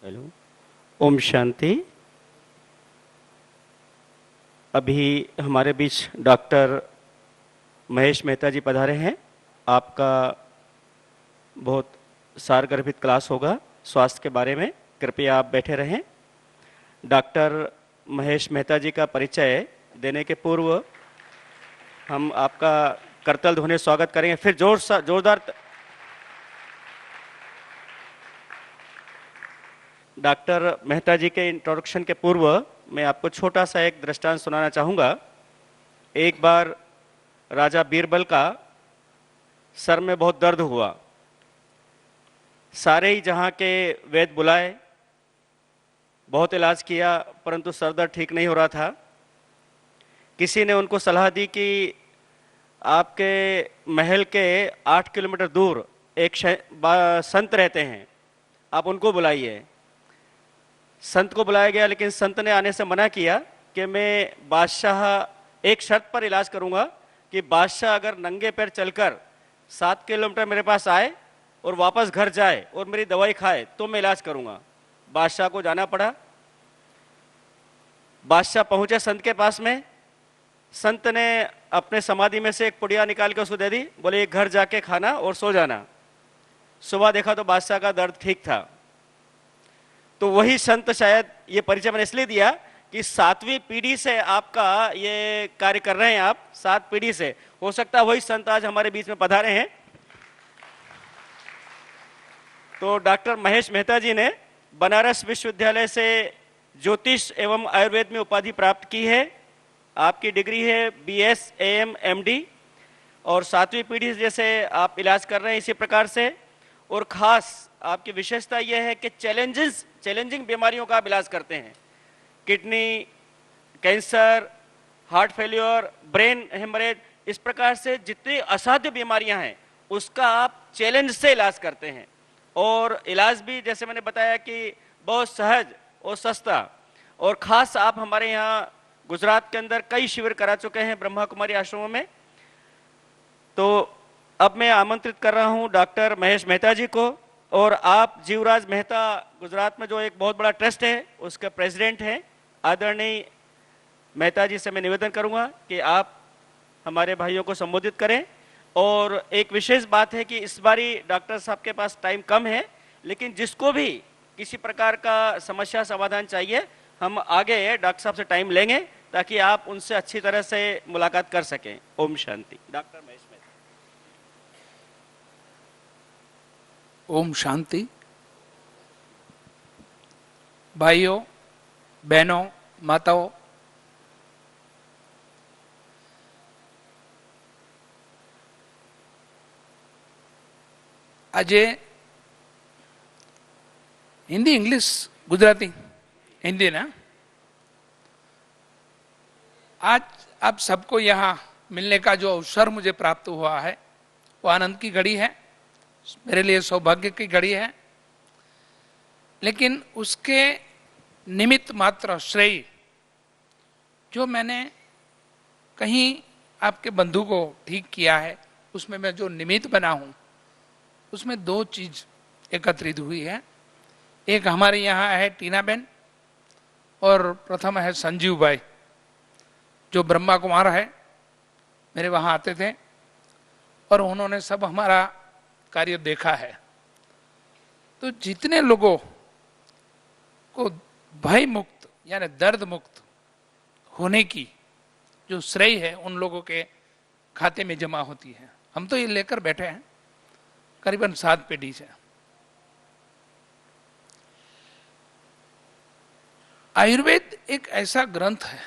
Hello. Om Shanti. अभी हमारे बीच doctor Mahesh Mehta जी पधारे हैं। आपका बहुत सारगर्भित क्लास होगा स्वास्थ्य के बारे में। कृपया आप बैठे रहें। डॉक्टर महेश मेहता जी का परिचय देने के पूर्व हम आपका करतल ध्वनि स्वागत करेंगे। फिर जोरदार। डॉक्टर मेहता जी के इंट्रोडक्शन के पूर्व मैं आपको छोटा सा एक दृष्टांत सुनाना चाहूँगा। एक बार राजा बीरबल का सर में बहुत दर्द हुआ। सारे ही जहाँ के वैद्य बुलाए, बहुत इलाज किया, परंतु सर दर्द ठीक नहीं हो रहा था। किसी ने उनको सलाह दी कि आपके महल के 8 किलोमीटर दूर एक संत रहते हैं, आप उनको बुलाइए। संत को बुलाया गया, लेकिन संत ने आने से मना किया कि मैं बादशाह एक शर्त पर इलाज करूंगा कि बादशाह अगर नंगे पैर चलकर 7 किलोमीटर मेरे पास आए और वापस घर जाए और मेरी दवाई खाए तो मैं इलाज करूंगा। बादशाह को जाना पड़ा। बादशाह पहुंचे संत के पास में। संत ने अपने समाधि में से एक पुड़िया निकाल के उसको दे दी, बोले घर जाके खाना और सो जाना। सुबह देखा तो बादशाह का दर्द ठीक था। तो वही संत, शायद ये परिचय मैंने इसलिए दिया कि 7वीं पीढ़ी से आपका ये कार्य कर रहे हैं आप, 7 पीढ़ी से। हो सकता है वही संत आज हमारे बीच में पधारे हैं। तो डॉक्टर महेश मेहता जी ने बनारस विश्वविद्यालय से ज्योतिष एवं आयुर्वेद में उपाधि प्राप्त की है। आपकी डिग्री है BS AM MD, और 7वीं पीढ़ी से जैसे आप इलाज कर रहे हैं इसी प्रकार से। और खास आपकी विशेषता यह है कि चैलेंजिंग बीमारियों का आप इलाज करते हैं। Kidney cancer, heart failure, brain haemorrhage, इस प्रकार से जितनी असाध्य बीमारियां हैं उसका आप चैलेंज से इलाज करते हैं। और इलाज भी जैसे मैंने बताया कि बहुत सहज और सस्ता। और खास आप हमारे यहाँ गुजरात के अंदर कई शिविर करा चुके हैं ब्रह्मा कुमारी आश्रमों में। तो अब मैं आमंत्रित कर रहा हूं डॉक्टर महेश मेहता जी को। और आप जीवराज मेहता गुजरात में जो एक बहुत बड़ा ट्रस्ट है उसके प्रेसिडेंट हैं। आदरणीय मेहता जी से मैं निवेदन करूंगा कि आप हमारे भाइयों को संबोधित करें। और एक विशेष बात है कि इस बारी डॉक्टर साहब के पास टाइम कम है, लेकिन जिसको भी किसी प्रकार का समस्या समाधान चाहिए हम आगे डॉक्टर साहब से टाइम लेंगे ताकि आप उनसे अच्छी तरह से मुलाकात कर सकें। ओम शांति। डॉक्टर महेश मेहता। ओम शांति। भाइयों, बहनों, माताओं, આજે हिंदी इंग्लिश गुजराती हिंदी ना, आज आप सबको यहाँ मिलने का जो अवसर मुझे प्राप्त हुआ है वो आनंद की घड़ी है, मेरे लिए सौभाग्य की घड़ी है। लेकिन उसके निमित्त मात्र श्रेय जो मैंने कहीं आपके बंधु को ठीक किया है उसमें मैं जो निमित्त बना हूं उसमें 2 चीज एकत्रित हुई है। एक हमारे यहाँ है टीना बेन और प्रथम है संजीव भाई जो ब्रह्मा कुमार है, मेरे वहाँ आते थे और उन्होंने सब हमारा कार्य देखा है। तो जितने लोगों को भय मुक्त यानी दर्द मुक्त होने की जो श्रेय है उन लोगों के खाते में जमा होती है। हम तो ये लेकर बैठे हैं करीबन 7 पीढ़ी से। आयुर्वेद एक ऐसा ग्रंथ है,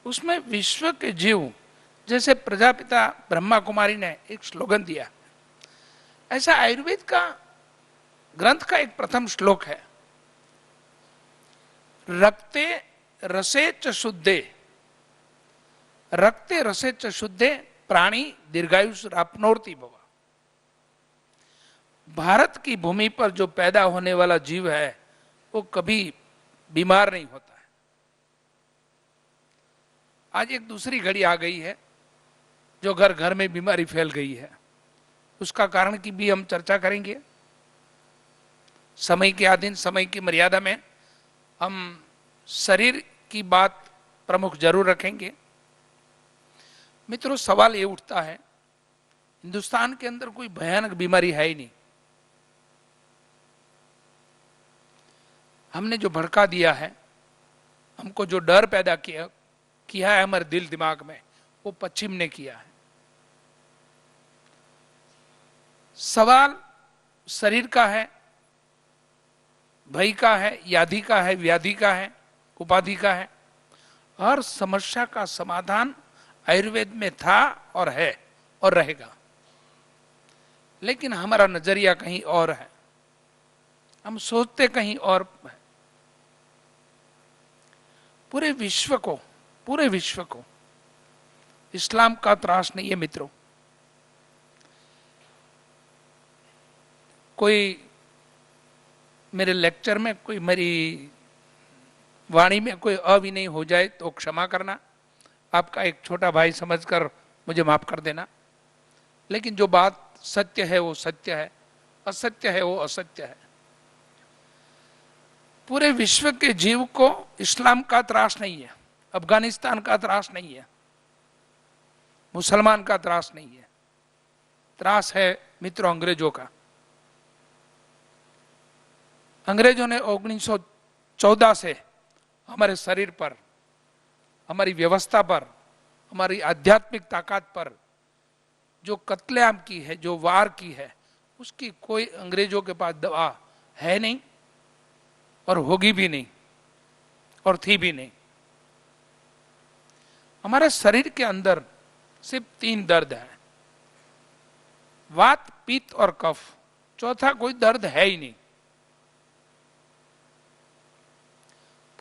उसमें विश्व के जीव, जैसे प्रजापिता ब्रह्मा कुमारी ने एक स्लोगन दिया, ऐसा आयुर्वेद का ग्रंथ का एक प्रथम श्लोक है, रक्ते रसे च शुद्धे, रक्ते रसे च शुद्धे प्राणी दीर्घायुष रापनोर्ति भव। भारत की भूमि पर जो पैदा होने वाला जीव है वो कभी बीमार नहीं होता है। आज एक दूसरी घड़ी आ गई है जो घर घर में बीमारी फैल गई है, उसका कारण की भी हम चर्चा करेंगे। समय के अधीन, समय की मर्यादा में हम शरीर की बात प्रमुख जरूर रखेंगे। मित्रों, सवाल ये उठता है, हिंदुस्तान के अंदर कोई भयानक बीमारी है ही नहीं। हमने जो भड़का दिया है, हमको जो डर पैदा किया है हमारे दिल दिमाग में, वो पश्चिम ने किया है। सवाल शरीर का है, भय का है, व्याधि का है, व्याधि का है, उपाधि का है। हर समस्या का समाधान आयुर्वेद में था और है और रहेगा, लेकिन हमारा नजरिया कहीं और है, हम सोचते कहीं और है। पूरे विश्व को इस्लाम का त्रास नहीं है मित्रों। कोई मेरे लेक्चर में, कोई मेरी वाणी में कोई अविनय हो जाए तो क्षमा करना, आपका एक छोटा भाई समझकर मुझे माफ कर देना। लेकिन जो बात सत्य है वो सत्य है, असत्य है वो असत्य है। पूरे विश्व के जीव को इस्लाम का त्रास नहीं है, अफगानिस्तान का त्रास नहीं है, मुसलमान का त्रास नहीं है। त्रास है मित्रों अंग्रेजों का। अंग्रेजों ने 1914 से हमारे शरीर पर, हमारी व्यवस्था पर, हमारी आध्यात्मिक ताकत पर जो कत्लेआम की है, जो वार की है, उसकी कोई अंग्रेजों के पास दवा है नहीं और होगी भी नहीं और थी भी नहीं। हमारे शरीर के अंदर सिर्फ 3 दर्द है, वात, पित्त और कफ। चौथा कोई दर्द है ही नहीं।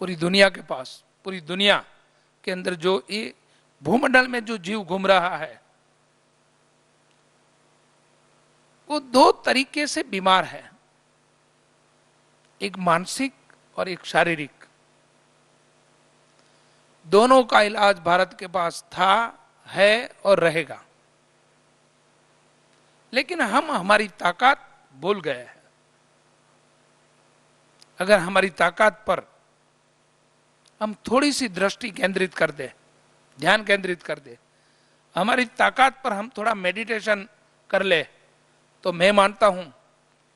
पूरी दुनिया के पास, पूरी दुनिया के अंदर जो ये भूमंडल में जो जीव घूम रहा है, वो 2 तरीके से बीमार है, एक मानसिक और एक शारीरिक। दोनों का इलाज भारत के पास था, है और रहेगा, लेकिन हम हमारी ताकत भूल गए हैं। अगर हमारी ताकत पर हम थोड़ी सी दृष्टि केंद्रित कर दे, ध्यान केंद्रित कर दे, हमारी ताकत पर हम थोड़ा मेडिटेशन कर ले, तो मैं मानता हूं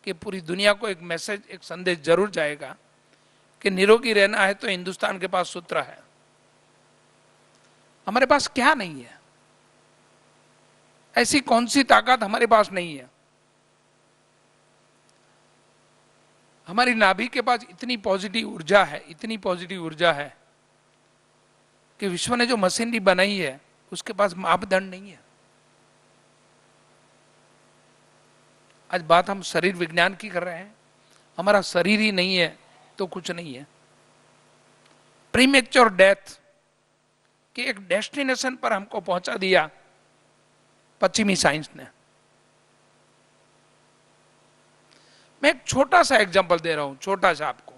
कि पूरी दुनिया को एक मैसेज, एक संदेश जरूर जाएगा कि निरोगी रहना है तो हिंदुस्तान के पास सूत्र है। हमारे पास क्या नहीं है? ऐसी कौन सी ताकत हमारे पास नहीं है? हमारी नाभि के पास इतनी पॉजिटिव ऊर्जा है, इतनी पॉजिटिव ऊर्जा है कि विश्व ने जो मशीनरी बनाई है उसके पास मापदंड नहीं है। आज बात हम शरीर विज्ञान की कर रहे हैं, हमारा शरीर ही नहीं है तो कुछ नहीं है। प्रीमेच्योर डेथ के एक डेस्टिनेशन पर हमको पहुंचा दिया पश्चिमी साइंस ने। मैं एक छोटा सा एग्जांपल दे रहा हूं, छोटा सा आपको।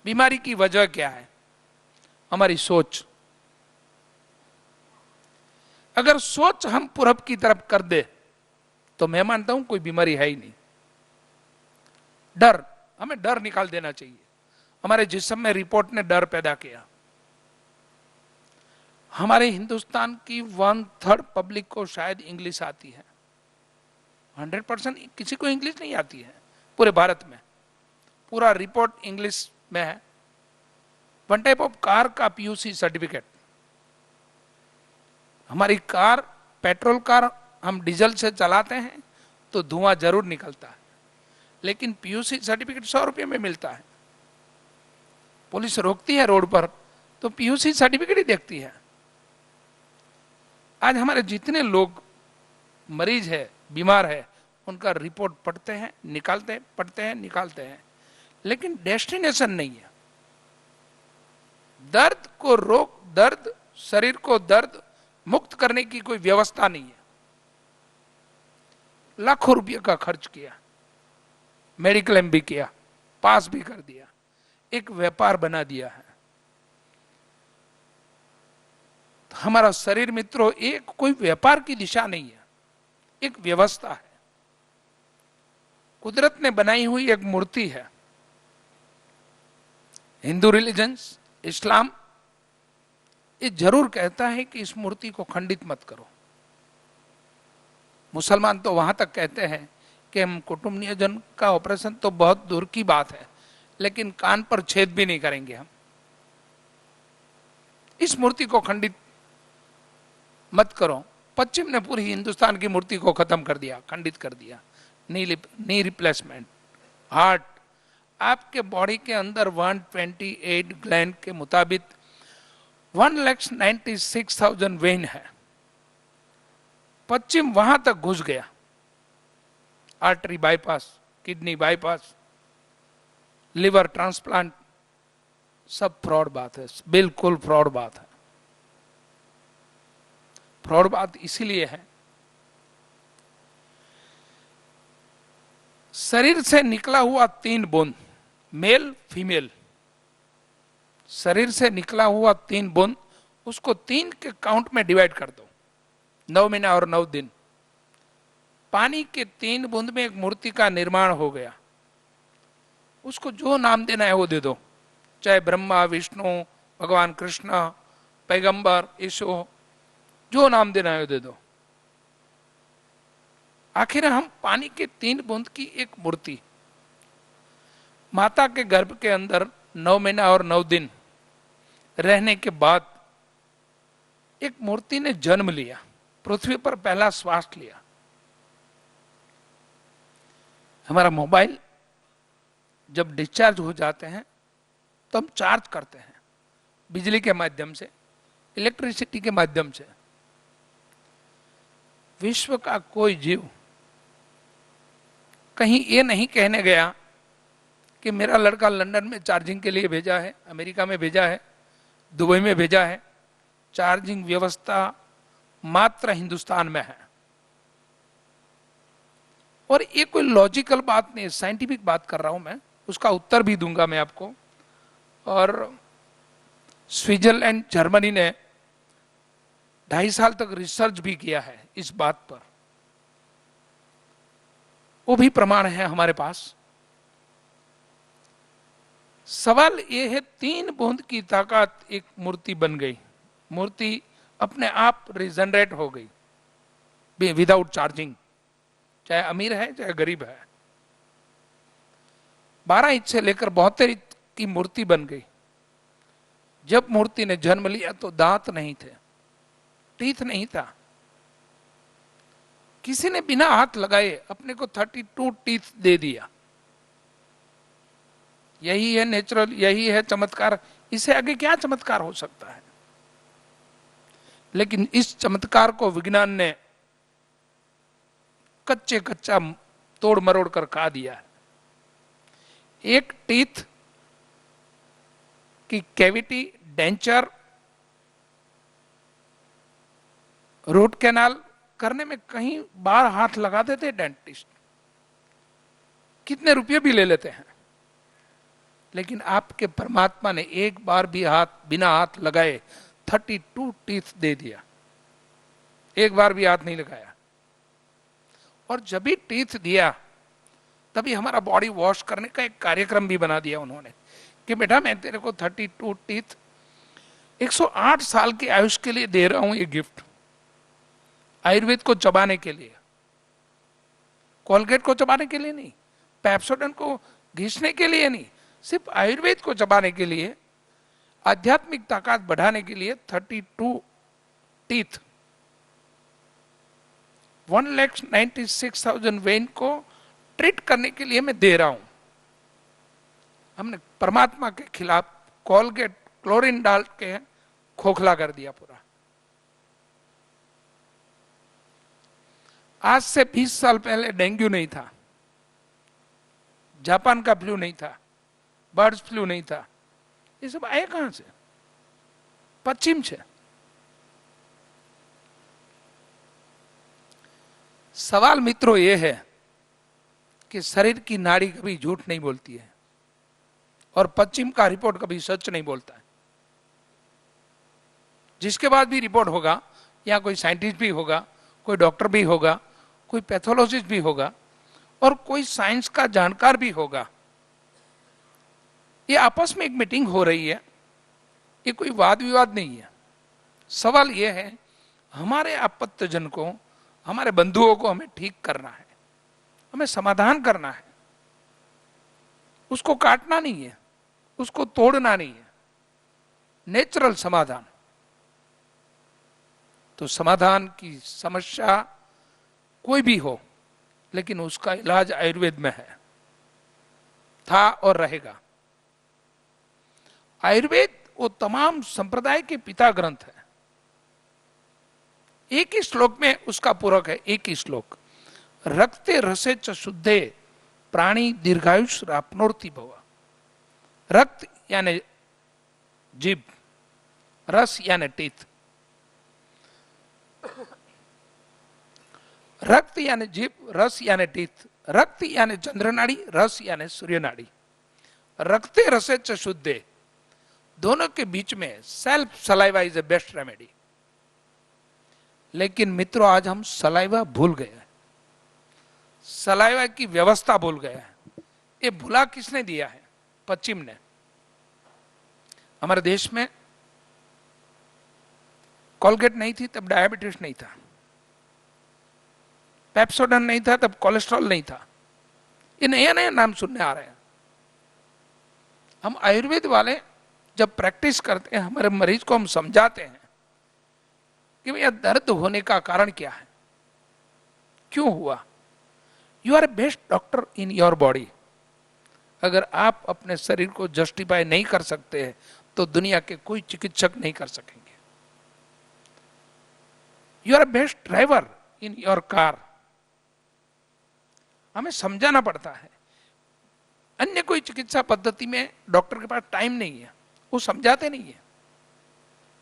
बीमारी की वजह क्या है? हमारी सोच। अगर सोच हम पूरब की तरफ कर दे तो मैं मानता हूं कोई बीमारी है ही नहीं। डर, हमें डर निकाल देना चाहिए। हमारे जिस्म में रिपोर्ट ने डर पैदा किया। हमारे हिंदुस्तान की 1/3 पब्लिक को शायद इंग्लिश आती है। 100% किसी को इंग्लिश नहीं आती है पूरे भारत में। पूरा रिपोर्ट इंग्लिश में है। 1 टाइप ऑफ कार का पीयूसी सर्टिफिकेट। हमारी कार, पेट्रोल कार हम डीजल से चलाते हैं तो धुआं जरूर निकलता है, लेकिन पीयूसी सर्टिफिकेट 100 रुपये में मिलता है। पुलिस रोकती है रोड पर तो पीयूसी सर्टिफिकेट ही देखती है। आज हमारे जितने लोग मरीज है, बीमार है, उनका रिपोर्ट पढ़ते हैं, निकालते हैं, पढ़ते हैं, निकालते हैं, लेकिन डेस्टिनेशन नहीं है। दर्द को रोक, दर्द, शरीर को दर्द मुक्त करने की कोई व्यवस्था नहीं है। लाखों रुपये का खर्च किया, मेडिक्लेम भी किया, पास भी कर दिया, एक व्यापार बना दिया है। तो हमारा शरीर मित्रों एक कोई व्यापार की दिशा नहीं है, एक व्यवस्था है। कुदरत ने बनाई हुई एक मूर्ति है। हिंदू रिलीजन्स, इस्लाम, ये जरूर कहता है कि इस मूर्ति को खंडित मत करो। मुसलमान तो वहां तक कहते हैं कि हम कुटुंब नियोजन का ऑपरेशन तो बहुत दूर की बात है, लेकिन कान पर छेद भी नहीं करेंगे हम। इस मूर्ति को खंडित मत करो। पश्चिम ने पूरी हिंदुस्तान की मूर्ति को खत्म कर दिया, खंडित कर दिया। नी रिप्लेसमेंट, हार्ट, आपके बॉडी के अंदर 128 ग्लैंड के मुताबिक 1,96,000 वेन है। पश्चिम वहां तक घुस गया। Artery bypass, kidney bypass, liver transplant, सब फ्रॉड बात है, बिल्कुल फ्रॉड बात है। फ्रॉड बात इसीलिए है, शरीर से निकला हुआ 3 बूंद, मेल फीमेल, शरीर से निकला हुआ 3 बूंद, उसको 3 के काउंट में डिवाइड कर दो, 9 महीना और 9 दिन। पानी के 3 बूंद में एक मूर्ति का निर्माण हो गया। उसको जो नाम देना है वो दे दो, चाहे ब्रह्मा, विष्णु, भगवान कृष्ण, पैगंबर, यीशु, जो नाम देना है वो दे दो। आखिर हम पानी के 3 बूंद की एक मूर्ति, माता के गर्भ के अंदर 9 महीना और 9 दिन रहने के बाद एक मूर्ति ने जन्म लिया, पृथ्वी पर पहला श्वास लिया। हमारा मोबाइल जब डिस्चार्ज हो जाते हैं तो हम चार्ज करते हैं बिजली के माध्यम से, इलेक्ट्रिसिटी के माध्यम से। विश्व का कोई जीव कहीं ये नहीं कहने गया कि मेरा लड़का लंदन में चार्जिंग के लिए भेजा है, अमेरिका में भेजा है, दुबई में भेजा है। चार्जिंग व्यवस्था मात्र हिंदुस्तान में है। और ये कोई लॉजिकल बात नहीं, साइंटिफिक बात कर रहा हूं मैं, उसका उत्तर भी दूंगा मैं आपको। और स्विट्जरलैंड, जर्मनी ने 2.5 साल तक रिसर्च भी किया है इस बात पर, वो भी प्रमाण है हमारे पास। सवाल ये है, 3 बूंद की ताकत, एक मूर्ति बन गई, मूर्ति अपने आप रिजनरेट हो गई विदाउट चार्जिंग, चाहे अमीर है चाहे गरीब है। 12 इंच से लेकर 72 इंच की मूर्ति बन गई। जब मूर्ति ने जन्म लिया तो दांत नहीं थे, टीथ नहीं था। किसी ने बिना हाथ लगाए अपने को 32 टीथ दे दिया। यही है नेचुरल, यही है चमत्कार। इससे आगे क्या चमत्कार हो सकता है? लेकिन इस चमत्कार को विज्ञान ने कच्चे कच्चा तोड़ मरोड़ कर खा दिया है। एक टीथ की कैविटी, डेंचर, रूट कैनाल करने में कहीं बार हाथ लगा देते डेंटिस्ट, कितने रुपये भी ले लेते हैं। लेकिन आपके परमात्मा ने एक बार भी बिना हाथ लगाए 32 टीथ दे दिया, एक बार भी हाथ नहीं लगाया। और जब भी टीथ दिया तभी हमारा बॉडी वॉश करने का एक कार्यक्रम भी बना दिया उन्होंने कि बेटा मैं तेरे को 32 टीथ 108 साल की आयुष के लिए दे रहा हूं, ये गिफ्ट। आयुर्वेद को चबाने के लिए, कोलगेट को चबाने के लिए नहीं, पेप्सोडेंट को घिसने के लिए नहीं, सिर्फ आयुर्वेद को चबाने के लिए, आध्यात्मिक ताकत बढ़ाने के लिए 32 टीथ, 1,96,000 वेन को ट्रीट करने के लिए मैं दे रहा हूं। हमने परमात्मा के खिलाफ कोलगेट, क्लोरीन डाल के खोखला कर दिया पूरा। आज से 20 साल पहले डेंगू नहीं था, जापान का फ्लू नहीं था, बर्ड्स फ्लू नहीं था। ये सब आए कहां से? पश्चिम से। सवाल मित्रों ये है कि शरीर की नाड़ी कभी झूठ नहीं बोलती है और पश्चिम का रिपोर्ट कभी सच नहीं बोलता है। जिसके बाद भी रिपोर्ट होगा, या कोई साइंटिस्ट भी होगा, कोई डॉक्टर भी होगा, कोई पैथोलॉजिस्ट भी होगा और कोई साइंस का जानकार भी होगा, ये आपस में एक मीटिंग हो रही है, ये कोई वाद विवाद नहीं है। सवाल यह है, हमारे आपत्तिजन को, हमारे बंधुओं को हमें ठीक करना है, हमें समाधान करना है, उसको काटना नहीं है, उसको तोड़ना नहीं है, नेचुरल समाधान। तो समाधान की समस्या कोई भी हो, लेकिन उसका इलाज आयुर्वेद में है, था और रहेगा। आयुर्वेद वो तमाम संप्रदाय के पिता ग्रंथ है। एक ही श्लोक में उसका पूरक है, एक ही श्लोक, रक्ते रसे च शुद्धे प्राणी दीर्घायुष रापनोर्ति भव। रक्त यानी जीभ, रस यानी टीथ, रक्त यानी जीभ, रस यानी टीथ, रक्त यानी चंद्र नाड़ी, रस यानी सूर्य नाड़ी। रक्ते रसे च शुद्धे, दोनों के बीच में self saliva is a best remedy. लेकिन मित्रों, आज हम सलाइवा भूल गए हैं, सलाइवा की व्यवस्था भूल गए हैं। ये भुला किसने दिया है? पश्चिम ने। हमारे देश में कोलगेट नहीं थी तब डायबिटीज नहीं था, पेप्सोडन नहीं था तब कोलेस्ट्रॉल नहीं था। ये नया नया नाम सुनने आ रहे हैं। हम आयुर्वेद वाले जब प्रैक्टिस करते हैं, हमारे मरीज को हम समझाते हैं कि भैया दर्द होने का कारण क्या है, क्यों हुआ। You are a best doctor in your body. अगर आप अपने शरीर को जस्टिफाई नहीं कर सकते हैं तो दुनिया के कोई चिकित्सक नहीं कर सकेंगे। You are a best driver in your car. हमें समझाना पड़ता है। अन्य कोई चिकित्सा पद्धति में डॉक्टर के पास टाइम नहीं है, वो समझाते नहीं है।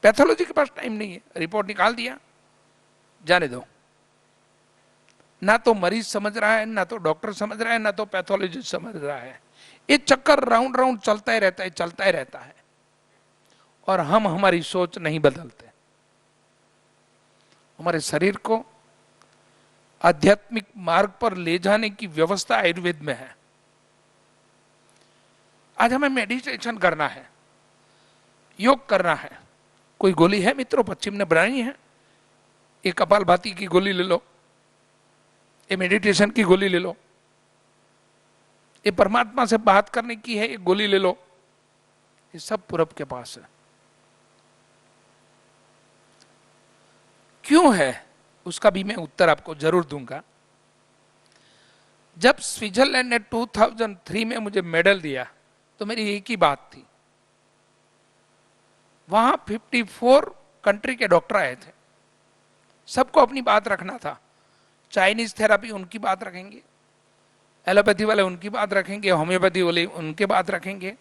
पैथोलॉजी के पास टाइम नहीं है, रिपोर्ट निकाल दिया, जाने दो। ना तो मरीज समझ रहा है, ना तो डॉक्टर समझ रहा है, ना तो पैथोलॉजिस्ट समझ रहा है। ये चक्कर राउंड राउंड चलता ही रहता है, चलता ही रहता है, और हम हमारी सोच नहीं बदलते। हमारे शरीर को आध्यात्मिक मार्ग पर ले जाने की व्यवस्था आयुर्वेद में है। आज हमें मेडिटेशन करना है, योग करना है। कोई गोली है मित्रों, पश्चिम ने बनाई है? ये कपालभाति की गोली ले लो, ये मेडिटेशन की गोली ले लो, ये परमात्मा से बात करने की है, ये गोली ले लो। ये सब पूरब के पास है। क्यों है उसका भी मैं उत्तर आपको जरूर दूंगा। जब स्विट्जरलैंड ने 2003 में मुझे मेडल दिया तो मेरी एक ही बात थी। वहां 54 कंट्री के डॉक्टर आए थे, सबको अपनी बात रखना था। चाइनीज थेरापी उनकी बात रखेंगे, एलोपैथी वाले उनकी बात रखेंगे, होम्योपैथी वाले उनके बात रखेंगे,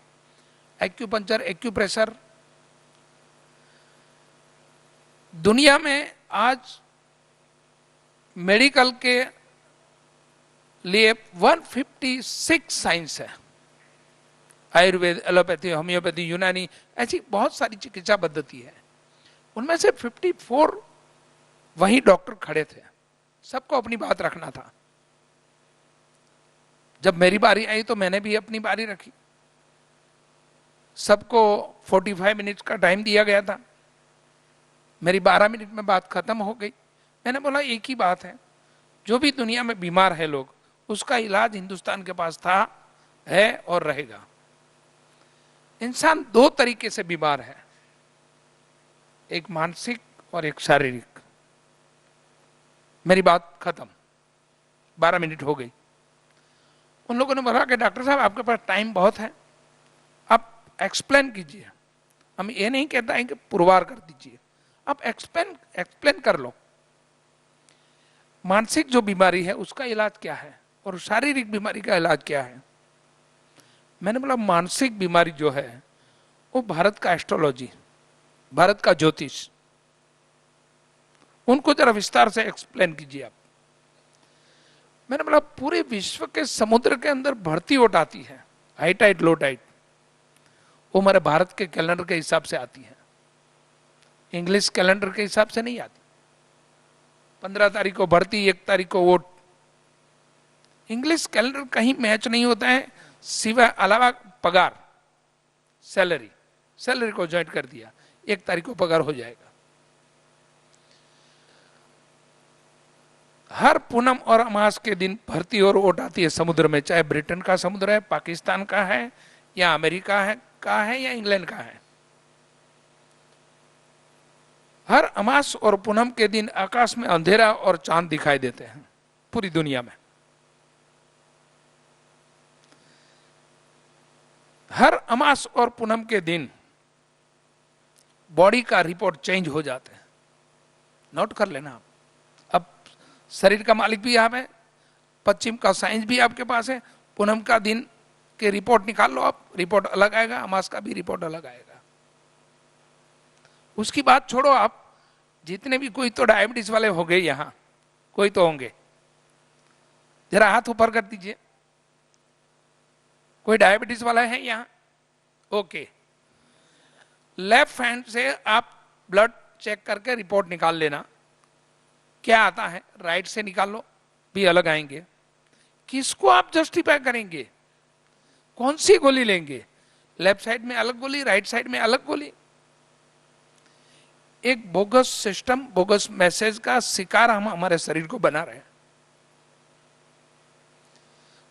एक्यूपंक्चर, एक्यूप्रेशर। दुनिया में आज मेडिकल के लिए 156 साइंस है। आयुर्वेद, एलोपैथी, होम्योपैथी, यूनानी, ऐसी बहुत सारी चिकित्सा पद्धति है। उनमें से 54 वही डॉक्टर खड़े थे, सबको अपनी बात रखना था। जब मेरी बारी आई तो मैंने भी अपनी बारी रखी। सबको 45 मिनट का टाइम दिया गया था, मेरी 12 मिनट में बात खत्म हो गई। मैंने बोला एक ही बात है, जो भी दुनिया में बीमार है लोग, उसका इलाज हिंदुस्तान के पास था, है और रहेगा। इंसान दो तरीके से बीमार है, एक मानसिक और एक शारीरिक। मेरी बात खत्म, 12 मिनट हो गई। उन लोगों ने बोला कि डॉक्टर साहब आपके पास टाइम बहुत है, आप एक्सप्लेन कीजिए। हम ये नहीं कहता है कि पुरवार कर दीजिए, आप एक्सप्लेन कर लो। मानसिक जो बीमारी है उसका इलाज क्या है और शारीरिक बीमारी का इलाज क्या है। मैंने बोला मानसिक बीमारी जो है वो भारत का एस्ट्रोलॉजी, भारत का ज्योतिष, उनको जरा विस्तार से एक्सप्लेन कीजिए आप। मैंने बोला पूरे विश्व के समुद्र के अंदर भरती ओट आती है, हाई टाइड लो टाइड, वो हमारे भारत के कैलेंडर के हिसाब से आती है, इंग्लिश कैलेंडर के हिसाब से नहीं आती। 15 तारीख को भर्ती, 1 तारीख को वोट। इंग्लिश कैलेंडर कहीं मैच नहीं होता है सिवाय अलावा पगार। सैलरी, सैलरी को ज्वाइन कर दिया, 1 तारीख को पगार हो जाएगा। हर पूनम और अमास के दिन भरती और ओट आती है समुद्र में, चाहे ब्रिटेन का समुद्र है, पाकिस्तान का है, या अमेरिका है या इंग्लैंड का है। हर अमास और पूनम के दिन आकाश में अंधेरा और चांद दिखाई देते हैं पूरी दुनिया में। हर अमास और पूनम के दिन बॉडी का रिपोर्ट चेंज हो जाता है। नोट कर लेना आप। अब शरीर का मालिक भी आप है, पश्चिम का साइंस भी आपके पास है। पूनम का दिन के रिपोर्ट निकाल लो आप, रिपोर्ट अलग आएगा, अमास का भी रिपोर्ट अलग आएगा। उसकी बात छोड़ो आप, जितने भी, कोई तो डायबिटीज वाले हो गए यहां, कोई तो होंगे, जरा हाथ ऊपर कर दीजिए। कोई डायबिटीज वाला है यहां? ओके। लेफ्ट हैंड से आप ब्लड चेक करके रिपोर्ट निकाल लेना, क्या आता है। राइट से निकाल लो, भी अलग आएंगे। किसको आप जस्टिफाई करेंगे? कौन सी गोली लेंगे? लेफ्ट साइड में अलग गोली, राइट साइड में अलग गोली। एक बोगस सिस्टम, बोगस मैसेज का शिकार हम हमारे शरीर को बना रहे हैं।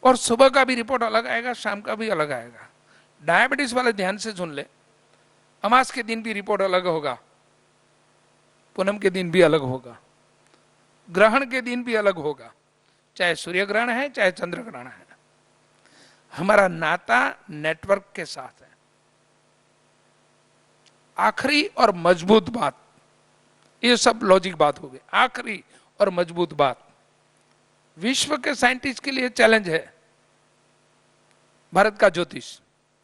और सुबह का भी रिपोर्ट अलग आएगा, शाम का भी अलग आएगा। डायबिटीज वाले ध्यान से सुन ले, अमास के दिन भी रिपोर्ट अलग होगा, पूनम के दिन भी अलग होगा, ग्रहण के दिन भी अलग होगा, चाहे सूर्य ग्रहण है चाहे चंद्र ग्रहण है। हमारा नाता नेटवर्क के साथ है। आखिरी और मजबूत बात, ये सब लॉजिक बात हो गई। आखिरी और मजबूत बात, विश्व के साइंटिस्ट के लिए चैलेंज है भारत का ज्योतिष।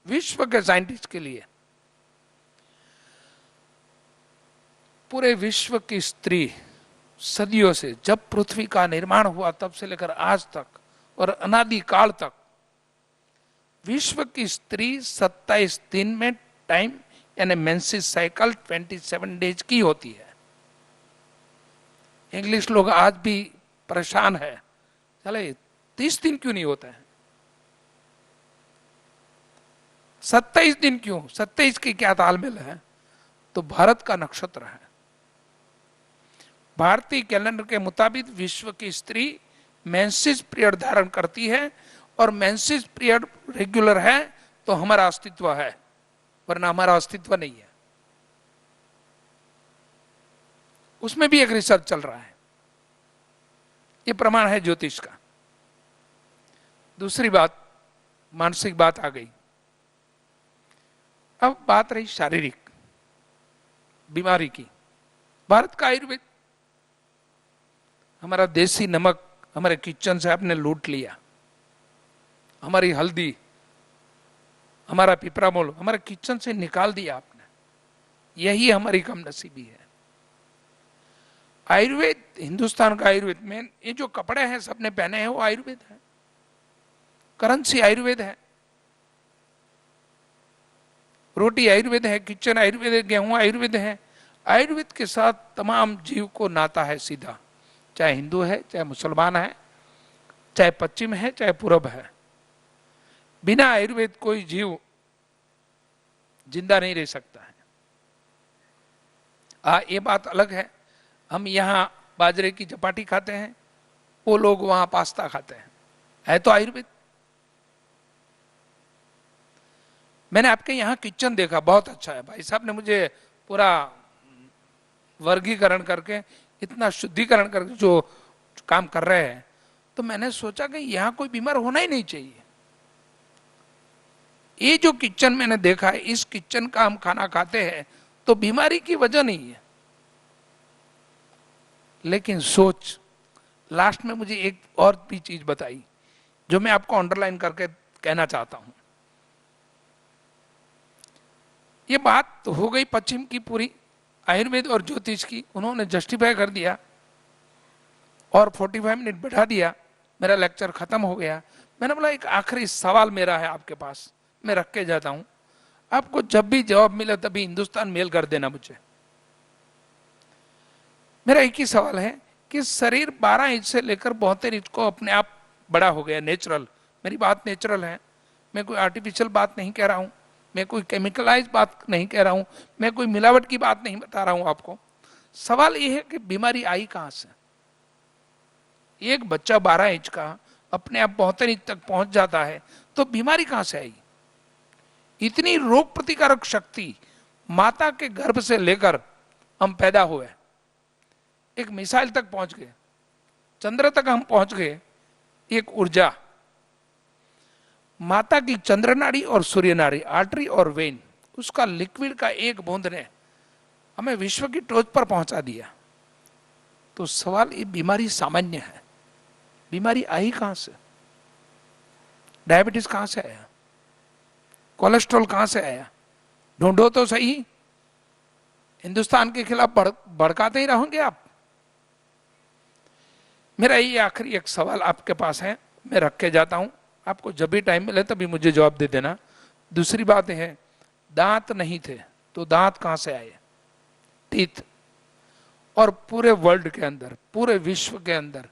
विश्व के साइंटिस्ट के लिए, पूरे विश्व की स्त्री सदियों से, जब पृथ्वी का निर्माण हुआ तब से लेकर आज तक और अनादि काल तक, विश्व की स्त्री 27 दिन में टाइम यानी मेंसेस साइकिल 27 डेज की होती है। इंग्लिश लोग आज भी परेशान है, चले 30 दिन क्यों नहीं होता है, 27 दिन क्यों, 27 की क्या तालमेल है? तो भारत का नक्षत्र है। भारतीय कैलेंडर के मुताबिक विश्व की स्त्री मेंसेस पीरियड धारण करती है, और मेंसेस पीरियड रेगुलर है तो हमारा अस्तित्व है, वरना हमारा अस्तित्व नहीं है। उसमें भी एक रिसर्च चल रहा है, ये प्रमाण है ज्योतिष का। दूसरी बात, मानसिक बात आ गई। अब बात रही शारीरिक बीमारी की। भारत का आयुर्वेद, हमारा देसी नमक हमारे किचन से आपने लूट लिया, हमारी हल्दी, हमारा पिपरामोल हमारे किचन से निकाल दिया आपने। यही हमारी कमनसीबी है। आयुर्वेद, हिंदुस्तान का आयुर्वेद में ये जो कपड़े हैं सबने पहने हैं वो आयुर्वेद है, करेंसी आयुर्वेद है, रोटी आयुर्वेद है, किचन आयुर्वेद है, गेहूं आयुर्वेद है। आयुर्वेद के साथ तमाम जीव को नाता है सीधा, चाहे हिंदू है, चाहे मुसलमान है, चाहे पश्चिम है, चाहे पूरब है। बिना आयुर्वेद कोई जीव जिंदा नहीं रह सकता है। ये बात अलग है, हम यहां बाजरे की चपाटी खाते हैं, वो लोग वहां पास्ता खाते हैं, है तो आयुर्वेद। मैंने आपके यहाँ किचन देखा, बहुत अच्छा है। भाई साहब ने मुझे पूरा वर्गीकरण करके, इतना शुद्धिकरण करके जो काम कर रहे हैं, तो मैंने सोचा कि यहाँ कोई बीमार होना ही नहीं चाहिए। ये जो किचन मैंने देखा है, इस किचन का हम खाना खाते हैं तो बीमारी की वजह नहीं है। लेकिन सोच, लास्ट में मुझे एक और भी चीज बताई जो मैं आपको अंडरलाइन करके कहना चाहता हूं। ये बात हो गई पश्चिम की पूरी, आयुर्वेद और ज्योतिष की, उन्होंने जस्टिफाई कर दिया और 45 मिनट बढ़ा दिया, मेरा लेक्चर खत्म हो गया। मैंने बोला एक आखिरी सवाल मेरा है आपके पास, मैं रख के जाता हूं, आपको जब भी जवाब मिले तभी हिंदुस्तान मेल कर देना मुझे। मेरा एक ही सवाल है कि शरीर 12 इंच से लेकर 72 इंच को अपने आप बड़ा हो गया, नेचुरल, मेरी बात नेचुरल है, मैं कोई आर्टिफिशियल बात नहीं कह रहा हूं, मैं कोई केमिकलाइज बात नहीं कह रहा हूं, मैं कोई मिलावट की बात नहीं बता रहा हूं आपको। सवाल यह है कि बीमारी आई कहां से? एक बच्चा 12 इंच का अपने आप 72 इंच तक पहुंच जाता है, तो बीमारी कहां से आई? इतनी रोग प्रतिकारक शक्ति माता के गर्भ से लेकर हम पैदा हुए, एक मिसाइल तक पहुंच गए, चंद्र तक हम पहुंच गए, एक ऊर्जा, माता की चंद्र नाड़ी और सूर्य नाड़ी, आर्टरी और वेन, उसका लिक्विड का एक बूंद ने हमें विश्व की टोच पर पहुंचा दिया। तो सवाल, ये बीमारी सामान्य है, बीमारी आई कहां से? डायबिटीज कहां से आया? कोलेस्ट्रॉल कहां से आया? ढूंढो तो सही। हिंदुस्तान के खिलाफ भड़काते ही रहोगे आप। मेरा ये आखिरी एक सवाल आपके पास है, मैं रख के जाता हूं, आपको जब भी टाइम मिले तभी मुझे जवाब दे देना। दूसरी बात है, दांत नहीं थे तो दांत कहां से आए? टीथ। और पूरे वर्ल्ड के अंदर, पूरे विश्व के अंदर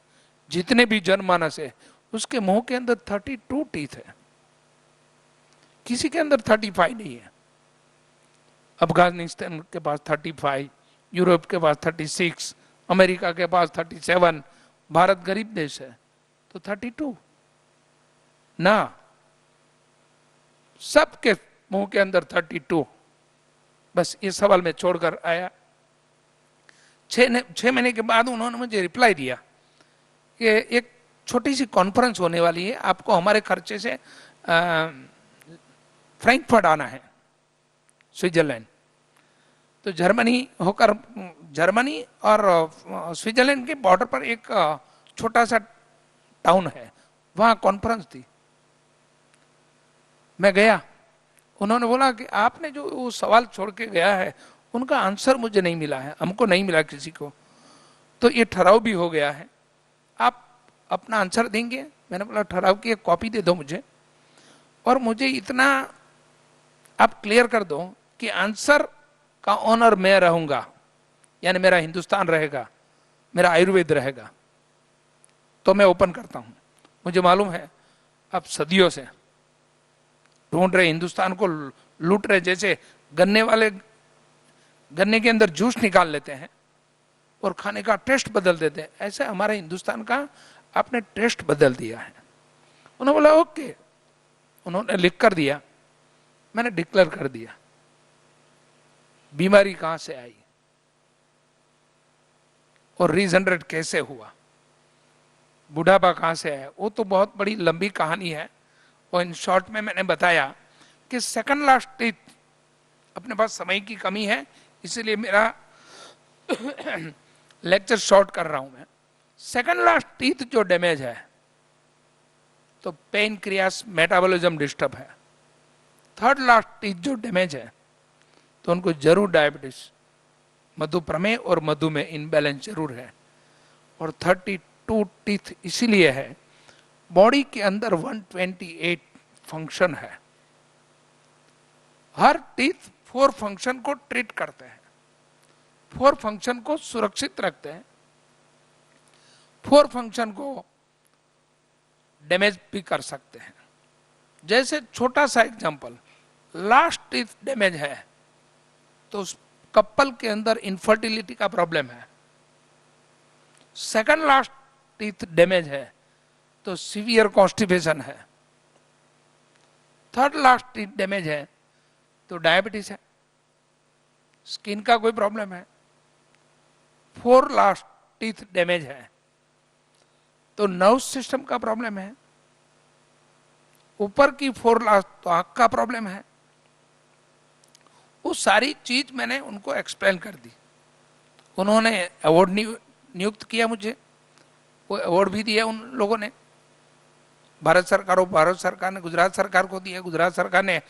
जितने भी जनमानस है, उसके मुंह के अंदर 32 टीथ है, किसी के अंदर 35 नहीं है। अफगानिस्तान के पास 35, यूरोप के पास 36, अमेरिका के पास 37, भारत गरीब देश है तो 32 ना, सबके मुंह के अंदर 32। बस ये सवाल मैं छोड़कर आया। 6 महीने के बाद उन्होंने मुझे रिप्लाई दिया कि एक छोटी सी कॉन्फ्रेंस होने वाली है, आपको हमारे खर्चे से फ्रैंकफर्ट आना है, स्विट्जरलैंड। तो जर्मनी होकर, जर्मनी और स्विट्जरलैंड के बॉर्डर पर एक छोटा सा टाउन है, वहां कॉन्फ्रेंस थी। मैं गया, उन्होंने बोला कि आपने जो वो सवाल छोड़ के गया है उनका आंसर मुझे नहीं मिला है, हमको नहीं मिला किसी को, तो ये ठहराव भी हो गया है, आप अपना आंसर देंगे? मैंने बोला ठहराव की एक कॉपी दे दो मुझे, और मुझे इतना आप क्लियर कर दो कि आंसर का ऑनर मैं रहूंगा, यानी मेरा हिंदुस्तान रहेगा, मेरा आयुर्वेद रहेगा, तो मैं ओपन करता हूं। मुझे मालूम है आप सदियों से ढूंढ रहे, हिंदुस्तान को लूट रहे, जैसे गन्ने वाले गन्ने के अंदर जूस निकाल लेते हैं और खाने का टेस्ट बदल देते हैं, ऐसे हमारे हिंदुस्तान का आपने टेस्ट बदल दिया है। उन्होंने बोला ओके, उन्होंने लिख कर दिया, मैंने डिक्लेयर कर दिया। बीमारी कहां से आई और रीजनरेट कैसे हुआ, बुढ़ापा कहां से आया, वो तो बहुत बड़ी लंबी कहानी है, और इन शॉर्ट में मैंने बताया कि सेकंड लास्ट टीथ, अपने पास समय की कमी है इसलिए मेरा लेक्चर शॉर्ट कर रहा हूं मैं। सेकंड लास्ट टीथ जो डैमेज है तो पेनक्रियास मेटाबॉलिज्म डिस्टर्ब है। थर्ड लास्ट टीथ जो डैमेज है तो उनको जरूर डायबिटीज, मधुप्रमेह और मधुमेह इनबैलेंस जरूर है। और 32 टीथ इसीलिए है, बॉडी के अंदर 128 फंक्शन है, हर टीथ 4 फंक्शन को ट्रीट करते हैं, 4 फंक्शन को सुरक्षित रखते हैं, 4 फंक्शन को डैमेज भी कर सकते हैं। जैसे छोटा सा एग्जांपल, लास्ट टीथ डैमेज है तो उस कपल के अंदर इनफर्टिलिटी का प्रॉब्लम है। सेकंड लास्ट टीथ डैमेज है तो सीवियर कॉन्स्टिपेशन है। थर्ड लास्ट टीथ डैमेज है तो डायबिटीज है, स्किन का कोई प्रॉब्लम है। 4 लास्ट टीथ डैमेज है तो नर्व सिस्टम का प्रॉब्लम है। ऊपर की 4 लास्ट तो आंख का प्रॉब्लम है। वो सारी चीज मैंने उनको एक्सप्लेन कर दी। उन्होंने अवार्ड नियुक्त किया मुझे, वो अवार्ड भी दिया उन लोगों ने, भारत सरकार ने गुजरात सरकार को दिया, गुजरात सरकार ने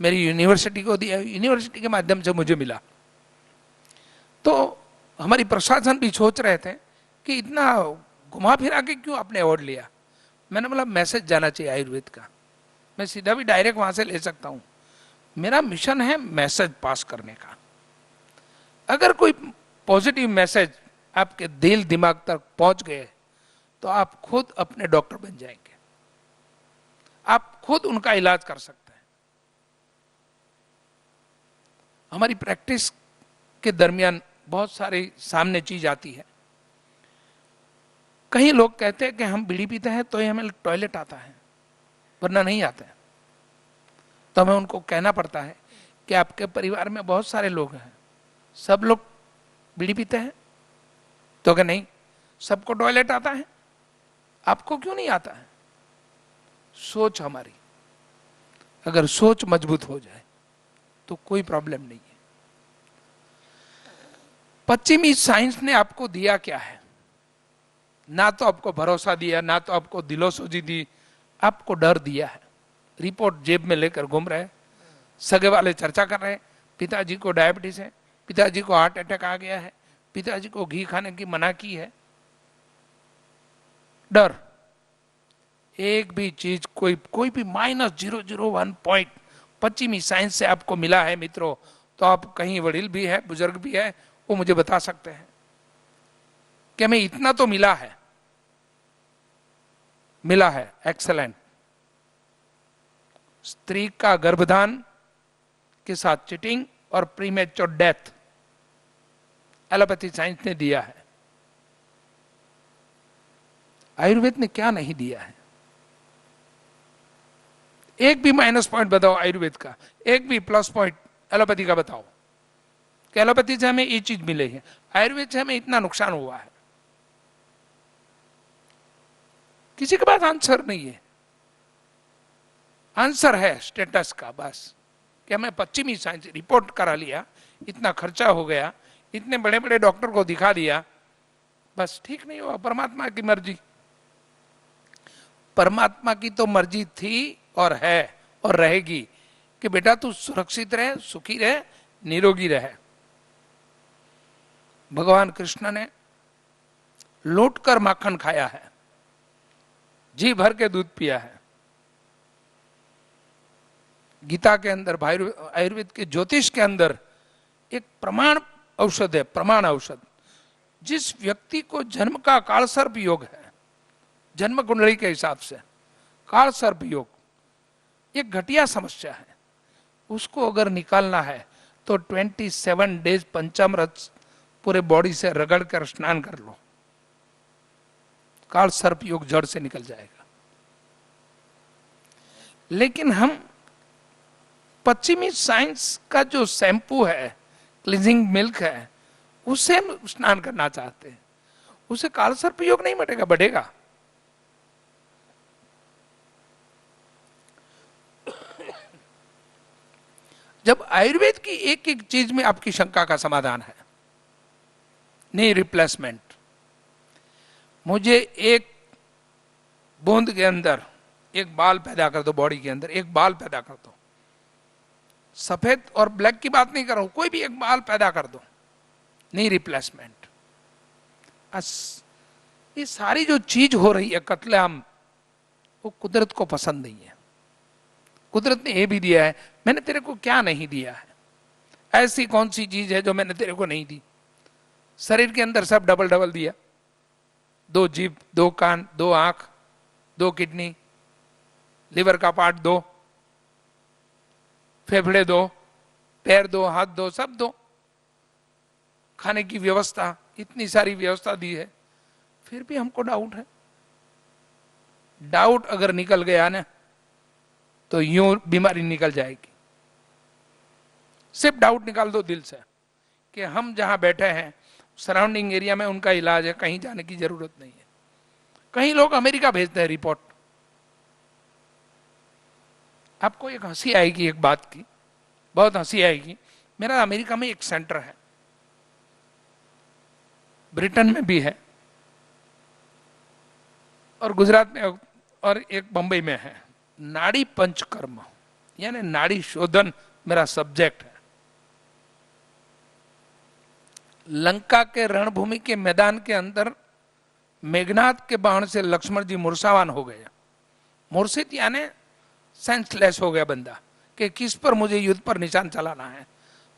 मेरी यूनिवर्सिटी को दिया, यूनिवर्सिटी के माध्यम से मुझे मिला। तो हमारी प्रशासन भी सोच रहे थे कि इतना घुमा फिरा के क्यों आपने अवार्ड लिया। मैंने बोला मैसेज जाना चाहिए आयुर्वेद का, मैं सीधा भी डायरेक्ट वहां से ले सकता हूं, मेरा मिशन है मैसेज पास करने का। अगर कोई पॉजिटिव मैसेज आपके दिल दिमाग तक पहुंच गए तो आप खुद अपने डॉक्टर बन जाएंगे, आप खुद उनका इलाज कर सकते हैं। हमारी प्रैक्टिस के दरमियान बहुत सारी सामने चीज आती है। कई लोग कहते हैं कि हम बीड़ी पीते हैं तो ही हमें टॉयलेट आता है, वरना नहीं आता है। तो हमें उनको कहना पड़ता है कि आपके परिवार में बहुत सारे लोग हैं, सब लोग बीड़ी पीते हैं? तो कि नहीं, सबको टॉयलेट आता है, आपको क्यों नहीं आता है? सोच हमारी, अगर सोच मजबूत हो जाए तो कोई प्रॉब्लम नहीं है। पश्चिमी साइंस ने आपको दिया क्या है? ना तो आपको भरोसा दिया, ना तो आपको दिलोसोजी दी, आपको डर दिया है। रिपोर्ट जेब में लेकर घूम रहे, सगे वाले चर्चा कर रहे, पिताजी को डायबिटीज है, पिताजी को हार्ट अटैक आ गया है, पिताजी को घी खाने की मना की है। डर, एक भी चीज कोई भी -001 पॉइंट पश्चिमी साइंस से आपको मिला है मित्रों, तो आप कहीं वडील भी है, बुजुर्ग भी है, वो मुझे बता सकते हैं कि हमें इतना तो मिला है। एक्सेलेंट। स्त्री का गर्भधान के साथ चिटिंग और प्रीमेच्योर डेथ एलोपैथी साइंस ने दिया है। आयुर्वेद ने क्या नहीं दिया है? एक भी माइनस पॉइंट बताओ आयुर्वेद का, एक भी प्लस पॉइंट एलोपैथी का बताओ कि एलोपैथी से हमें ये चीज मिली है, आयुर्वेद से हमें इतना नुकसान हुआ है। किसी के पास आंसर नहीं है। आंसर है स्टेटस का, बस कि हमें पश्चिमी साइंस रिपोर्ट करा लिया, इतना खर्चा हो गया, इतने बड़े बड़े डॉक्टर को दिखा दिया, बस ठीक नहीं हुआ। परमात्मा की मर्जी, परमात्मा की तो मर्जी थी और है और रहेगी कि बेटा तू सुरक्षित रहे, सुखी रहे, निरोगी रहे। भगवान कृष्ण ने लौट कर माखन खाया है, जी भर के दूध पिया है। गीता के अंदर, आयुर्वेद के ज्योतिष के अंदर एक प्रमाण औषध है, प्रमाण औषध। जिस व्यक्ति को जन्म का कालसर्प योग है, जन्म कुंडली के हिसाब से कालसर्प योग एक घटिया समस्या है, उसको अगर निकालना है तो 27 डेज पंचामृत पूरे बॉडी से रगड़ कर स्नान कर लो, कालसर्प योग जड़ से निकल जाएगा। लेकिन हम पश्चिमी साइंस का जो शैम्पू है, क्लींजिंग मिल्क है, उससे हम स्नान करना चाहते हैं। उससे कालसर्प योग नहीं मटेगा, बढ़ेगा। जब आयुर्वेद की एक एक चीज में आपकी शंका का समाधान है, नी रिप्लेसमेंट। मुझे एक बूंद के अंदर एक बाल पैदा कर दो, बॉडी के अंदर एक बाल पैदा कर दो, सफेद और ब्लैक की बात नहीं कर रहा हूं, कोई भी एक बाल पैदा कर दो, नी रिप्लेसमेंट। ये सारी जो चीज हो रही है कत्लेआम, वो कुदरत को पसंद नहीं है। कुदरत ने ये भी दिया है, मैंने तेरे को क्या नहीं दिया है? ऐसी कौन सी चीज है जो मैंने तेरे को नहीं दी? शरीर के अंदर सब डबल डबल दिया, 2 जीभ, 2 कान, 2 आंख, 2 किडनी, लिवर का पार्ट 2, फेफड़े 2, पैर 2, हाथ 2, सब 2, खाने की व्यवस्था, इतनी सारी व्यवस्था दी है, फिर भी हमको डाउट है। डाउट अगर निकल गया ना तो यूं बीमारी निकल जाएगी। सिर्फ डाउट निकाल दो दिल से कि हम जहां बैठे हैं सराउंडिंग एरिया में उनका इलाज है, कहीं जाने की जरूरत नहीं है। कहीं लोग अमेरिका भेजते हैं रिपोर्ट। आपको एक हंसी आएगी एक बात की, बहुत हंसी आएगी। मेरा अमेरिका में एक सेंटर है, ब्रिटेन में भी है और गुजरात में और एक बंबई में है। नाड़ी पंचकर्म यानी नाड़ी शोधन मेरा सब्जेक्ट है। लंका के रणभूमि के मैदान के अंदर मेघनाथ के बाण से लक्ष्मण जी मूर्छावान हो गए। मूर्छित यानी सेंसलेस हो गया बंदा कि किस पर मुझे युद्ध पर निशान चलाना है,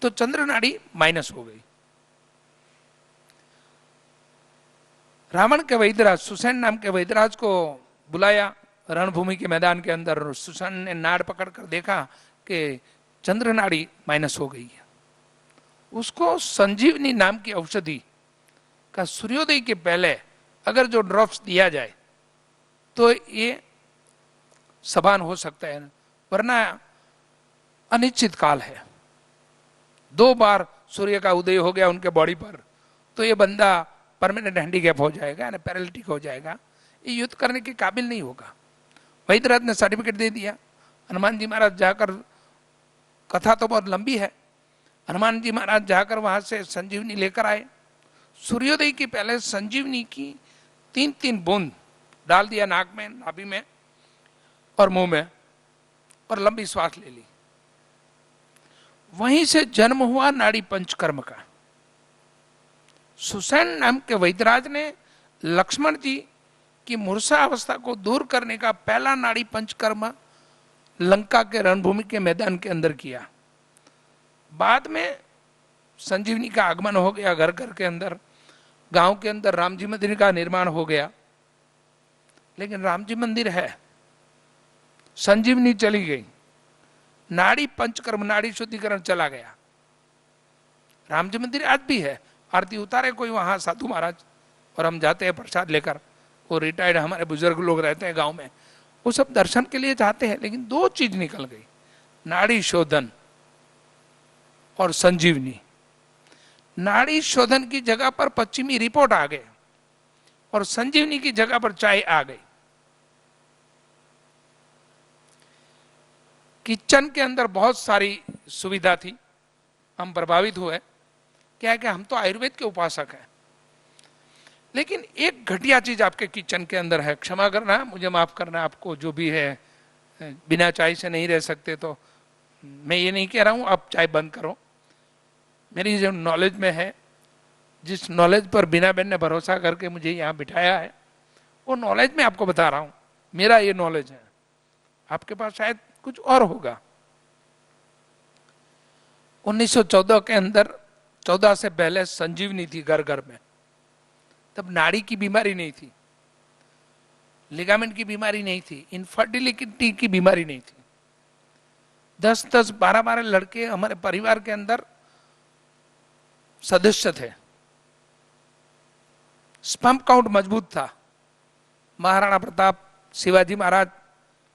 तो चंद्र नाड़ी माइनस हो गई। रावण के वैदराज सुसेन नाम के वैदराज को बुलाया रणभूमि के मैदान के अंदर। सुसेन ने नाड़ पकड़ कर देखा कि चंद्र नाड़ी माइनस हो गई है। उसको संजीवनी नाम की औषधि का सूर्योदय के पहले अगर जो ड्रॉप्स दिया जाए तो ये सबान हो सकता है, वरना अनिश्चित काल है। 2 बार सूर्य का उदय हो गया उनके बॉडी पर तो ये बंदा परमानेंट हैंडीकैप हो जाएगा, यानी पैरालिटिक हो जाएगा, ये युद्ध करने के काबिल नहीं होगा। वैद्यनाथ ने सर्टिफिकेट दे दिया। हनुमान जी महाराज जाकर, कथा तो बहुत लंबी है, हनुमान जी महाराज जाकर वहां से संजीवनी लेकर आए। सूर्योदय के पहले संजीवनी की 3-3 बूंद डाल दिया नाक में, नाभि में और मुंह में, और लंबी श्वास ले ली। वहीं से जन्म हुआ नाड़ी पंचकर्म का। सुसैन नाम के वैद्यराज ने लक्ष्मण जी की मूर्छा अवस्था को दूर करने का पहला नाड़ी पंचकर्म लंका के रणभूमि के मैदान के अंदर किया। बाद में संजीवनी का आगमन हो गया, घर घर के अंदर, गांव के अंदर राम जी मंदिर का निर्माण हो गया। लेकिन राम जी मंदिर है, संजीवनी चली गई, नाड़ी पंचकर्म, नाड़ी शुद्धिकरण चला गया। राम जी मंदिर आज भी है, आरती उतारे कोई वहां साधु महाराज, और हम जाते हैं प्रसाद लेकर। वो रिटायर्ड हमारे बुजुर्ग लोग रहते हैं गांव में, वो सब दर्शन के लिए जाते हैं। लेकिन 2 चीज निकल गई, नाड़ी शोधन और संजीवनी। नाड़ी शोधन की जगह पर पश्चिमी रिपोर्ट आ गए और संजीवनी की जगह पर चाय आ गई। किचन के अंदर बहुत सारी सुविधा थी, हम प्रभावित हुए। क्या है कि हम तो आयुर्वेद के उपासक हैं, लेकिन एक घटिया चीज आपके किचन के अंदर है, क्षमा करना, मुझे माफ करना, आपको जो भी है, बिना चाय से नहीं रह सकते तो मैं ये नहीं कह रहा हूं आप चाय बंद करो। मेरी जो नॉलेज में है, जिस नॉलेज पर बीना बहन ने भरोसा करके मुझे यहाँ बिठाया है, वो नॉलेज में आपको बता रहा हूं। मेरा ये नॉलेज है, आपके पास शायद कुछ और होगा। 1914 के अंदर, 14 से पहले संजीवनी थी घर घर में। तब नाड़ी की बीमारी नहीं थी, लिगामेंट की बीमारी नहीं थी, इनफर्टिलिटी की बीमारी नहीं थी। 10-10, 12-12 लड़के हमारे परिवार के अंदर सदस्य थे। स्पर्म काउंट मजबूत था। महाराणा प्रताप, शिवाजी महाराज,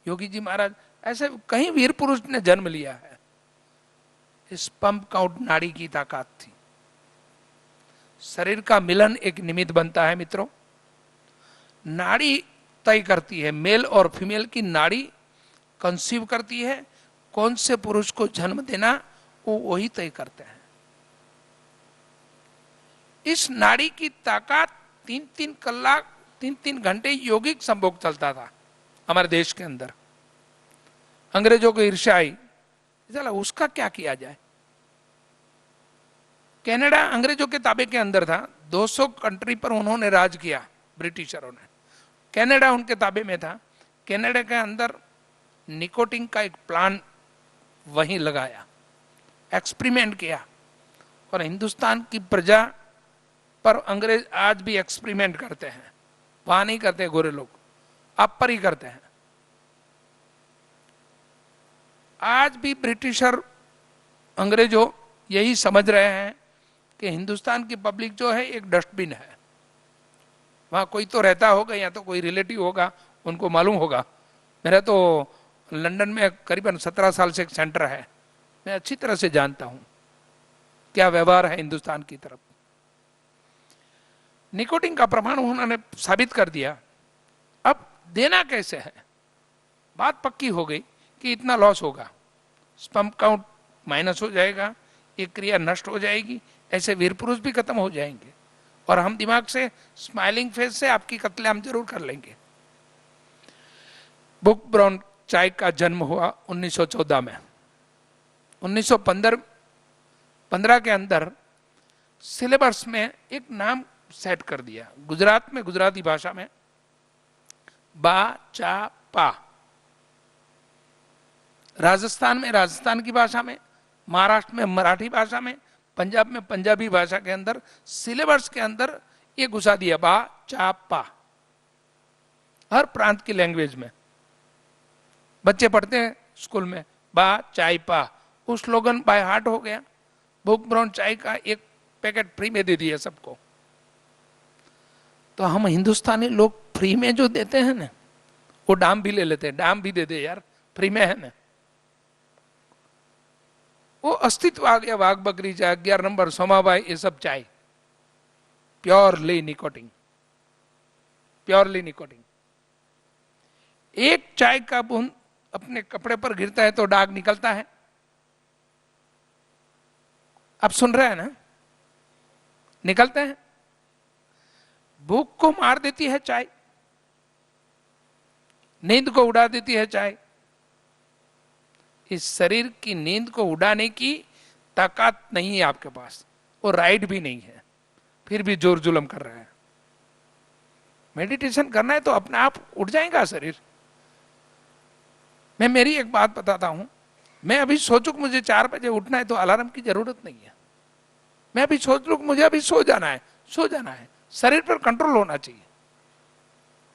योगी जी महाराज, ऐसे कई वीर पुरुष ने जन्म लिया है। स्पर्म काउंट नाड़ी की ताकत थी। शरीर का मिलन एक निमित्त बनता है मित्रों। नाड़ी तय करती है, मेल और फीमेल की नाड़ी कंसीव करती है, कौन से पुरुष को जन्म देना वो वही तय करते हैं। इस नाड़ी की ताकत 3-3 कलाक, 3-3 घंटे यौगिक संभोग चलता था हमारे देश के अंदर। अंग्रेजों को ईर्ष्या आई, चला उसका क्या किया जाए। कनाडा अंग्रेजों के ताबे के अंदर था, 200 कंट्री पर उन्होंने राज किया, ब्रिटिशरों ने। कनाडा उनके ताबे में था। कनाडा के अंदर निकोटिन का एक प्लांट वहीं लगाया, एक्सपेरिमेंट किया, और हिंदुस्तान की प्रजा पर अंग्रेज आज भी एक्सपेरिमेंट करते हैं। वहां नहीं करते गोरे लोग, आप पर ही करते हैं। आज भी ब्रिटिशर, अंग्रेजों यही समझ रहे हैं कि हिंदुस्तान की पब्लिक जो है एक डस्टबिन है। वहां कोई तो रहता होगा, या तो कोई रिलेटिव होगा, उनको मालूम होगा। मेरा तो लंदन में करीबन 17 साल से एक सेंटर है, मैं अच्छी तरह से जानता हूं क्या व्यवहार है हिंदुस्तान की तरफ। निकोटिन का प्रमाण उन्होंने साबित कर दिया। अब देना कैसे है, बात पक्की हो गई कि इतना लॉस होगा, स्पर्म काउंट माइनस हो जाएगा, ये क्रिया नष्ट हो जाएगी, ऐसे वीर पुरुष भी खत्म हो जाएंगे, और हम दिमाग से स्माइलिंग फेस से आपकी कत्लेआम जरूर कर लेंगे। बुक ब्राउन चाय का जन्म हुआ 1914 में। 1915 के अंदर सिलेबस में एक नाम सेट कर दिया। गुजरात में गुजराती भाषा में बा चा पा, राजस्थान में राजस्थान की भाषा में, महाराष्ट्र में मराठी भाषा में, पंजाब में पंजाबी भाषा के अंदर सिलेबस के अंदर ये घुसा दिया, बा चा पा। हर प्रांत की लैंग्वेज में बच्चे पढ़ते हैं स्कूल में, बा चाय पा। वो स्लोगन बाय हार्ट हो गया। बुक ब्राउन चाय का एक पैकेट फ्री में दे दिया सबको। तो हम हिंदुस्तानी लोग फ्री में जो देते हैं ना, वो डाम भी ले लेते हैं। डाम भी दे दे यार, फ्री में है ना। वो अस्तित्व आ गया, वाघ बकरी चाय, 11 नंबर, सोमाबाई, ये सब चाय प्योरली निकोटिन, प्योरली निकोटिन। एक चाय का बूंद अपने कपड़े पर गिरता है तो दाग निकलता है। आप सुन रहे हैं ना, निकलते हैं। भूख को मार देती है चाय, नींद को उड़ा देती है चाय। इस शरीर की नींद को उड़ाने की ताकत नहीं है आपके पास, वो राइट भी नहीं है, फिर भी जोर जुलम कर रहे हैं। मेडिटेशन करना है तो अपने आप उठ जाएगा शरीर। मैं मेरी एक बात बताता हूं, मैं अभी सोचूं कि मुझे 4 बजे उठना है तो अलार्म की जरूरत नहीं है। मैं अभी सोच लूं कि मुझे अभी सो जाना है, सो जाना है। शरीर पर कंट्रोल होना चाहिए।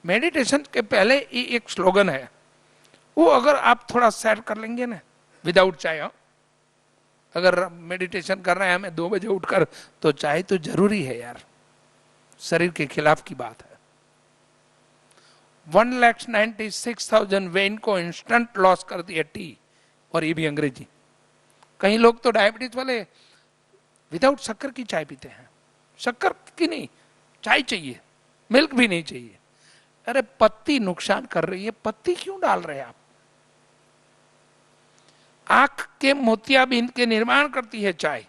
मेडिटेशन के पहले ये एक स्लोगन है, वो अगर आप थोड़ा सेट कर लेंगे ना, विदाउट चाय। अगर मेडिटेशन कर रहे हैं हमें 2 बजे उठकर, तो चाय तो जरूरी है यार, शरीर के खिलाफ की बात है। 1,96,000 वेन को इंस्टेंट लॉस कर दिया टी, और ये भी अंग्रेजी। कई लोग तो डायबिटीज वाले विदाउट शक्कर की चाय पीते हैं। शक्कर की नहीं, चाय चाहिए, मिल्क भी नहीं चाहिए। अरे पत्ती नुकसान कर रही है, पत्ती क्यों डाल रहे हैं आप? आंख के मोतियाबिंद के निर्माण करती है चाय।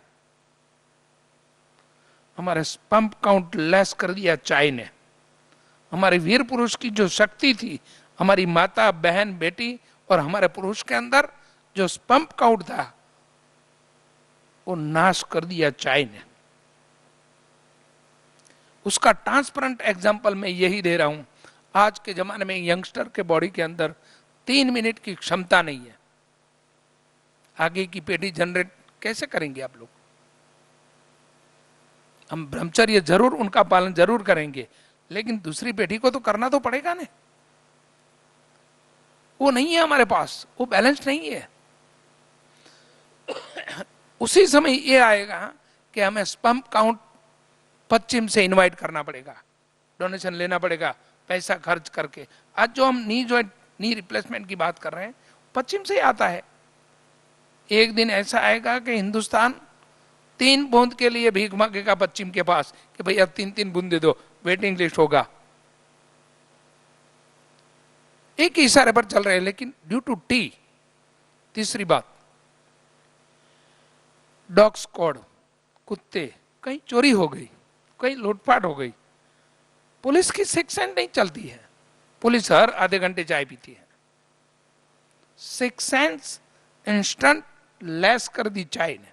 हमारे स्पर्म काउंट लेस कर दिया चाय ने। हमारे वीर पुरुष की जो शक्ति थी, हमारी माता, बहन, बेटी और हमारे पुरुष के अंदर जो स्पर्म काउंट था, वो नाश कर दिया चाय ने। उसका ट्रांसपेरेंट एग्जाम्पल मैं यही दे रहा हूं। आज के जमाने में यंगस्टर के बॉडी के अंदर 3 मिनट की क्षमता नहीं है। आगे की पीढ़ी जनरेट कैसे करेंगे आप लोग? हम ब्रह्मचर्य जरूर, उनका पालन जरूर करेंगे, लेकिन दूसरी पीढ़ी को तो करना तो पड़ेगा ना। वो नहीं है हमारे पास, वो बैलेंस नहीं है। उसी समय ये आएगा कि हमें स्पर्म काउंट पश्चिम से इनवाइट करना पड़ेगा, डोनेशन लेना पड़ेगा, पैसा खर्च करके। आज जो हम नी जॉइंट, नी रिप्लेसमेंट की बात कर रहे हैं, पश्चिम से आता है। एक दिन ऐसा आएगा कि हिंदुस्तान 3 बूंद के लिए भीख मांगेगा पश्चिम के पास कि भैया 3-3 बूंद दे दो, वेटिंग लिस्ट होगा। एक ही इशारे पर चल रहे हैं, लेकिन ड्यू टू टी। तीसरी बात, डॉग स्क्वाड, कुत्ते, कहीं चोरी हो गई, कहीं लूटपाट हो गई, पुलिस की सेक्शन नहीं चलती है। पुलिस हर आधे घंटे चाय पीती है। सेक्शन इंस्टेंट लेस कर दी चाय ने।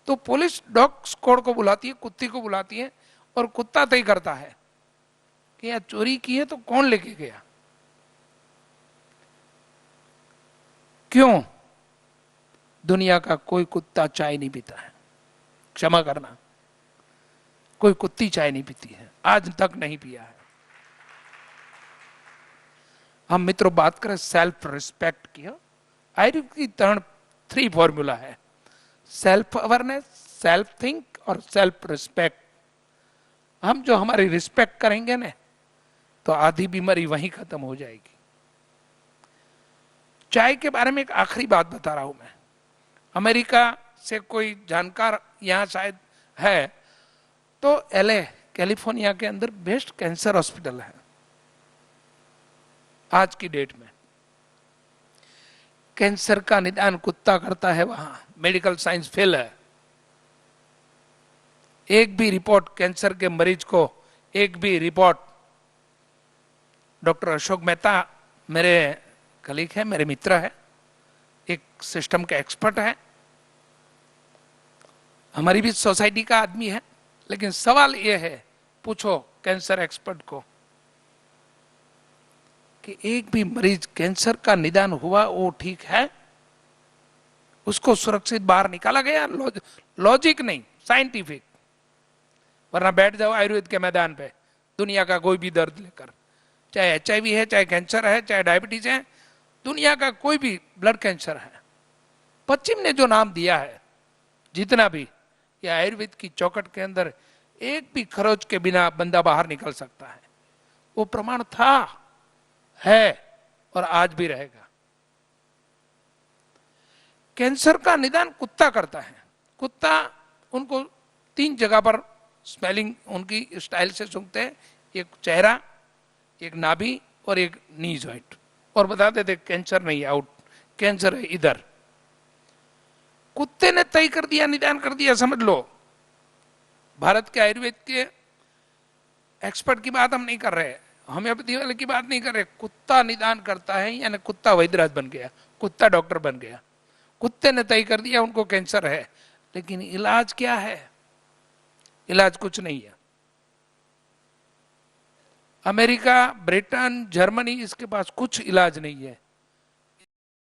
तो पुलिस डॉग स्क्वाड को बुलाती है, कुत्ते को बुलाती है, और कुत्ता तय करता है कि यार चोरी की है तो कौन लेके गया। क्यों? दुनिया का कोई कुत्ता चाय नहीं पीता है, क्षमा करना, कोई कुत्ती चाय नहीं पीती है, आज तक नहीं पिया है। हम मित्रों बात करें सेल्फ रिस्पेक्ट की। आयुर्वेद की 3 फॉर्मूला है, सेल्फ अवेयरनेस, सेल्फ थिंक और सेल्फ रिस्पेक्ट। हम जो हमारी रिस्पेक्ट करेंगे ना, तो आधी बीमारी वहीं खत्म हो जाएगी। चाय के बारे में एक आखिरी बात बता रहा हूं मैं। अमेरिका से कोई जानकार यहां शायद है, तो LA कैलिफोर्निया के अंदर बेस्ट कैंसर हॉस्पिटल है आज की डेट में। कैंसर का निदान कुत्ता करता है वहां, मेडिकल साइंस फेल है। एक भी रिपोर्ट कैंसर के मरीज को, एक भी रिपोर्ट, डॉक्टर अशोक मेहता मेरे कलीग है, मेरे मित्र है, एक सिस्टम का एक्सपर्ट है, हमारी भी सोसाइटी का आदमी है। लेकिन सवाल यह है, पूछो कैंसर एक्सपर्ट को कि एक भी मरीज कैंसर का निदान हुआ, वो ठीक है, उसको सुरक्षित बाहर निकाला गया? लॉजिक नहीं, साइंटिफिक। वरना बैठ जाओ आयुर्वेद के मैदान पे, दुनिया का कोई भी दर्द लेकर, चाहे HIV है, चाहे कैंसर है, चाहे डायबिटीज है, दुनिया का कोई भी, ब्लड कैंसर है, पश्चिम ने जो नाम दिया है, जितना भी, ये आयुर्वेद की चौखट के अंदर एक भी खरोच के बिना बंदा बाहर निकल सकता है। वो प्रमाण था, है और आज भी रहेगा। कैंसर का निदान कुत्ता करता है। कुत्ता उनको 3 जगह पर स्मेलिंग उनकी स्टाइल से सूंघते हैं, एक चेहरा, एक नाभि और एक नी जॉइंट, और बताते थे कैंसर नहीं, आउट, कैंसर है इधर। कुत्ते ने तय कर दिया, निदान कर दिया, समझ लो। भारत के आयुर्वेद के एक्सपर्ट की बात हम नहीं कर रहे, होम्योपैथी वाले की बात नहीं कर रहे। कुत्ता निदान करता है, यानी कुत्ता वैद्यराज बन गया, कुत्ता डॉक्टर बन गया। कुत्ते ने तय कर दिया उनको कैंसर है, लेकिन इलाज क्या है? इलाज कुछ नहीं है। अमेरिका, ब्रिटेन, जर्मनी, इसके पास कुछ इलाज नहीं है।